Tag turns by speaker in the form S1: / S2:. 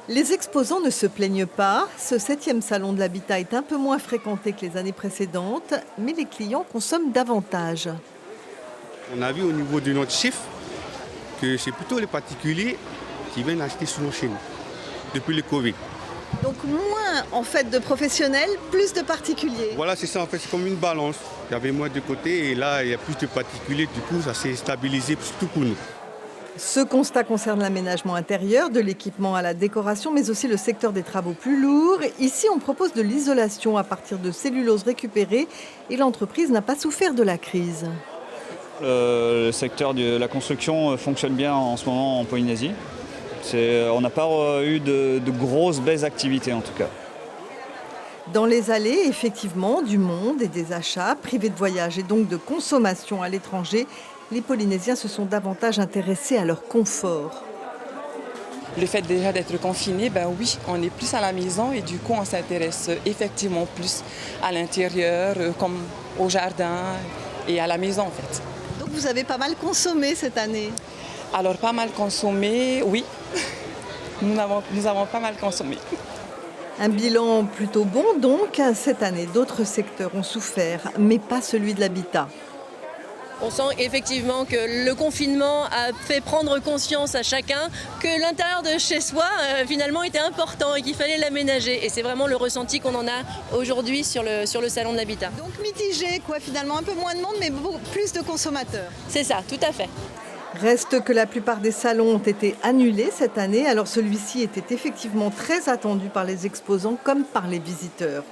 S1: Les exposants ne se plaignent pas. Ce 7e salon de l'habitat est un peu moins fréquenté que les années précédentes, mais les clients consomment davantage.
S2: On a vu au niveau de notre chiffre que c'est plutôt les particuliers qui viennent acheter souvent chez nous depuis le Covid.
S1: Donc moins en fait de professionnels, plus de particuliers.
S2: Voilà, c'est ça en fait, c'est comme une balance. Il y avait moins de côté et là il y a plus de particuliers, du coup ça s'est stabilisé surtout pour nous.
S1: Ce constat concerne l'aménagement intérieur, de l'équipement à la décoration, mais aussi le secteur des travaux plus lourds. Ici, on propose de l'isolation à partir de cellulose récupérée et l'entreprise n'a pas souffert de la crise.
S3: Le secteur de la construction fonctionne bien en ce moment en Polynésie. On n'a pas eu de grosses baisses d'activité en tout cas.
S1: Dans les allées, effectivement, du monde et des achats, privés de voyage et donc de consommation à l'étranger, les Polynésiens se sont davantage intéressés à leur confort.
S4: Le fait déjà d'être confiné, ben oui, on est plus à la maison et du coup on s'intéresse effectivement plus à l'intérieur, comme au jardin et à la maison en fait.
S1: Donc vous avez pas mal consommé cette année?
S4: Alors pas mal consommé, oui, nous avons pas mal consommé.
S1: Un bilan plutôt bon donc. Cette année, d'autres secteurs ont souffert, mais pas celui de l'habitat.
S5: On sent effectivement que le confinement a fait prendre conscience à chacun que l'intérieur de chez soi finalement était important et qu'il fallait l'aménager. Et c'est vraiment le ressenti qu'on en a aujourd'hui sur le salon de l'habitat.
S1: Donc mitigé quoi, finalement un peu moins de monde mais beaucoup plus de consommateurs.
S5: C'est ça, tout à fait.
S1: Reste que la plupart des salons ont été annulés cette année, alors celui-ci était effectivement très attendu par les exposants comme par les visiteurs.